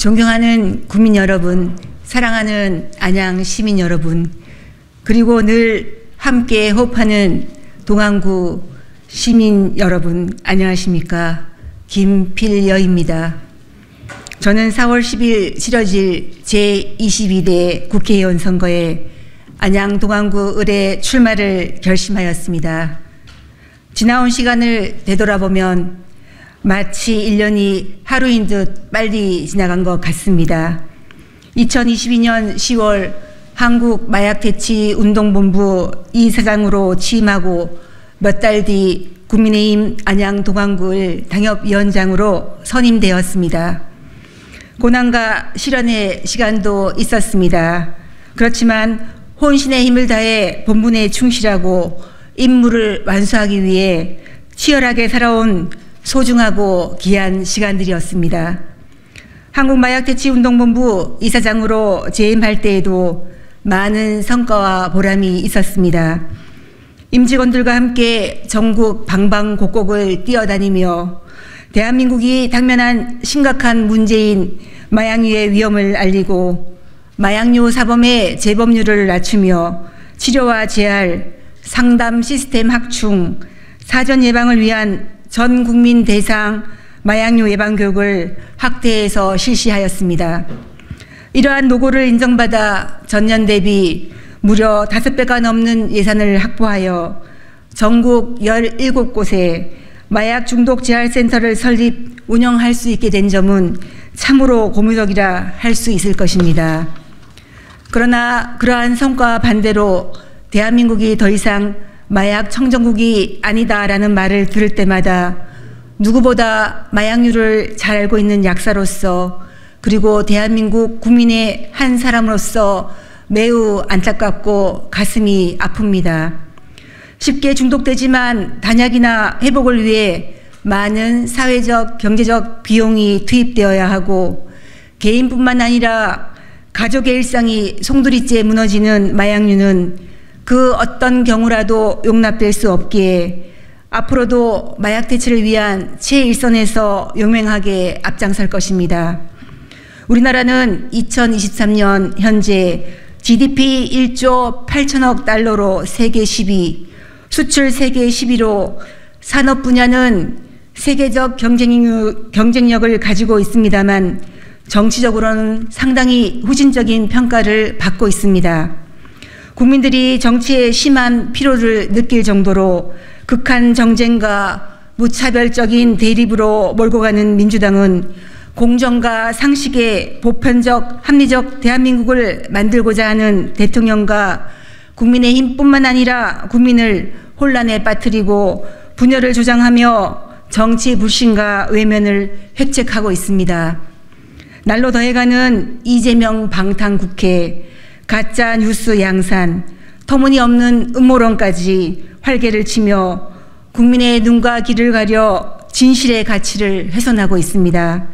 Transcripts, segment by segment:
존경하는 국민 여러분, 사랑하는 안양 시민 여러분, 그리고 늘 함께 호흡하는 동안구 시민 여러분, 안녕하십니까? 김필여입니다. 저는 4월 10일 치러질 제22대 국회의원 선거에 안양 동안구 을의 출마를 결심하였습니다. 지나온 시간을 되돌아보면 마치 1년이 하루인 듯 빨리 지나간 것 같습니다. 2022년 10월 한국마약대치운동본부 이사장으로 취임하고 몇 달 뒤 국민의힘 안양 동안구을 당협위원장으로 선임되었습니다. 고난과 시련의 시간도 있었습니다. 그렇지만 혼신의 힘을 다해 본분에 충실하고 임무를 완수하기 위해 치열하게 살아온 소중하고 귀한 시간들이었습니다. 한국마약대치운동본부 이사장으로 재임할 때에도 많은 성과와 보람이 있었습니다. 임직원들과 함께 전국 방방곡곡을 뛰어다니며 대한민국이 당면한 심각한 문제인 마약류의 위험을 알리고 마약류 사범의 재범률을 낮추며 치료와 재활, 상담 시스템 확충, 사전 예방을 위한 전 국민 대상 마약류 예방 교육을 확대해서 실시하였습니다. 이러한 노고를 인정받아 전년 대비 무려 5배가 넘는 예산을 확보하여 전국 17곳에 마약 중독 재활센터를 설립, 운영할 수 있게 된 점은 참으로 고무적이라 할 수 있을 것입니다. 그러나 그러한 성과와 반대로 대한민국이 더 이상 마약 청정국이 아니다라는 말을 들을 때마다 누구보다 마약류를 잘 알고 있는 약사로서 그리고 대한민국 국민의 한 사람으로서 매우 안타깝고 가슴이 아픕니다. 쉽게 중독되지만 단약이나 회복을 위해 많은 사회적, 경제적 비용이 투입되어야 하고 개인뿐만 아니라 가족의 일상이 송두리째 무너지는 마약류는 그 어떤 경우라도 용납될 수 없기에 앞으로도 마약 대치를 위한 최일선에서 용맹하게 앞장설 것입니다. 우리나라는 2023년 현재 GDP 1조 8천억 달러로 세계 10위, 수출 세계 10위로 산업 분야는 세계적 경쟁력을 가지고 있습니다만 정치적으로는 상당히 후진적인 평가를 받고 있습니다. 국민들이 정치에 심한 피로를 느낄 정도로 극한 정쟁과 무차별적인 대립으로 몰고 가는 민주당은 공정과 상식의 보편적, 합리적 대한민국을 만들고자 하는 대통령과 국민의힘뿐만 아니라 국민을 혼란에 빠뜨리고 분열을 조장하며 정치 불신과 외면을 획책하고 있습니다. 날로 더해가는 이재명 방탄국회, 가짜 뉴스 양산, 터무니없는 음모론까지 활개를 치며 국민의 눈과 귀를 가려 진실의 가치를 훼손하고 있습니다.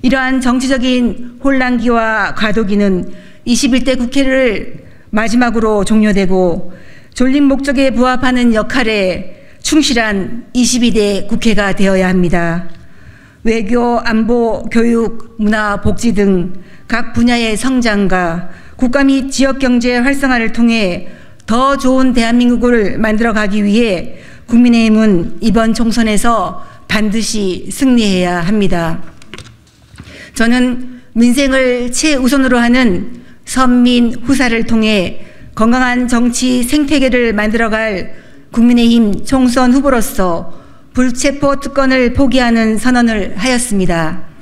이러한 정치적인 혼란기와 과도기는 21대 국회를 마지막으로 종료되고 졸린 목적에 부합하는 역할에 충실한 22대 국회가 되어야 합니다. 외교, 안보, 교육, 문화, 복지 등 각 분야의 성장과 국가 및 지역경제 활성화를 통해 더 좋은 대한민국을 만들어가기 위해 국민의힘은 이번 총선에서 반드시 승리해야 합니다. 저는 민생을 최우선으로 하는 선민 후사를 통해 건강한 정치 생태계를 만들어갈 국민의힘 총선 후보로서 불체포 특권을 포기하는 선언을 하였습니다.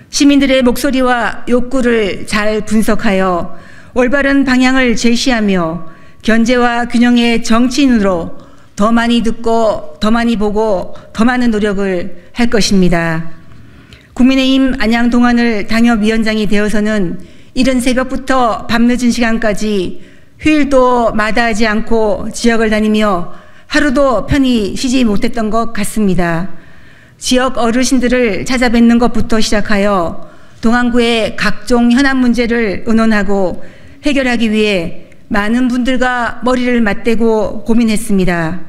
시민들의 목소리와 욕구를 잘 분석하여 올바른 방향을 제시하며 견제와 균형의 정치인으로 더 많이 듣고 더 많이 보고 더 많은 노력을 할 것입니다. 국민의힘 안양 동안을 당협위원장이 되어서는 이른 새벽부터 밤늦은 시간까지 휴일도 마다하지 않고 지역을 다니며 하루도 편히 쉬지 못했던 것 같습니다. 지역 어르신들을 찾아뵙는 것부터 시작하여 동안구의 각종 현안 문제를 의논하고 해결하기 위해 많은 분들과 머리를 맞대고 고민했습니다.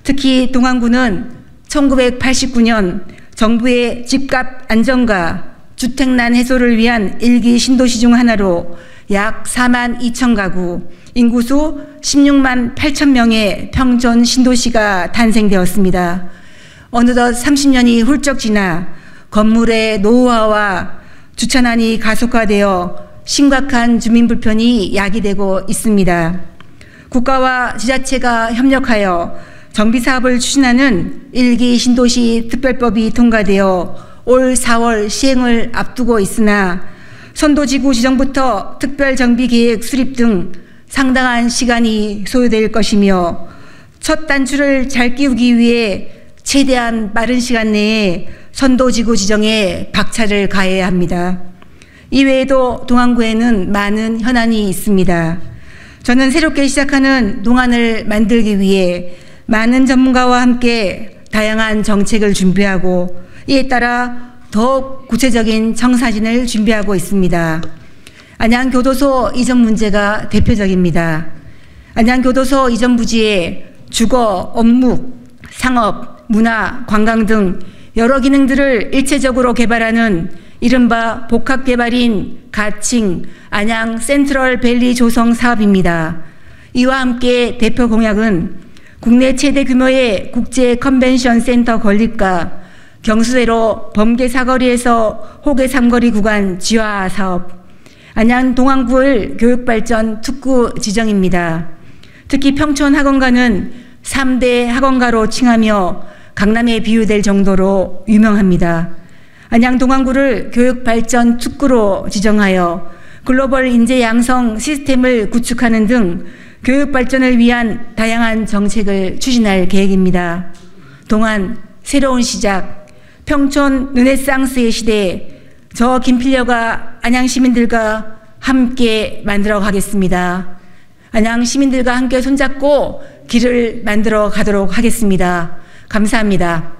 특히 동안구는 1989년 정부의 집값 안정과 주택난 해소를 위한 1기 신도시 중 하나로 약 4만 2천 가구, 인구수 16만 8천 명의 평촌 신도시가 탄생되었습니다. 어느덧 30년이 훌쩍 지나 건물의 노후화와 주차난이 가속화되어 심각한 주민 불편이 야기되고 있습니다. 국가와 지자체가 협력하여 정비사업을 추진하는 1기 신도시 특별법이 통과되어 올 4월 시행을 앞두고 있으나 선도지구 지정부터 특별정비계획 수립 등 상당한 시간이 소요될 것이며 첫 단추를 잘 끼우기 위해 최대한 빠른 시간 내에 선도지구 지정에 박차를 가해야 합니다. 이외에도 동안구에는 많은 현안이 있습니다. 저는 새롭게 시작하는 동안을 만들기 위해 많은 전문가와 함께 다양한 정책을 준비하고 이에 따라 더욱 구체적인 청사진을 준비하고 있습니다. 안양교도소 이전 문제가 대표적입니다. 안양교도소 이전 부지에 주거, 업무, 상업, 문화, 관광 등 여러 기능들을 일체적으로 개발하는 이른바 복합개발인 가칭 안양 센트럴밸리 조성 사업입니다. 이와 함께 대표 공약은 국내 최대 규모의 국제 컨벤션 센터 건립과 경수대로 범계 사거리에서 호계 삼거리 구간 지화 사업, 안양 동안구을 교육발전 특구 지정입니다. 특히 평촌 학원가는 3대 학원가로 칭하며 강남에 비유될 정도로 유명합니다. 안양 동안구를 교육발전 특구로 지정하여 글로벌 인재 양성 시스템을 구축하는 등 교육발전을 위한 다양한 정책을 추진할 계획입니다. 동안 새로운 시작, 평촌 르네상스의 시대에 저 김필려가 안양 시민들과 함께 만들어 가겠습니다. 안양 시민들과 함께 손잡고 길을 만들어 가도록 하겠습니다. 감사합니다.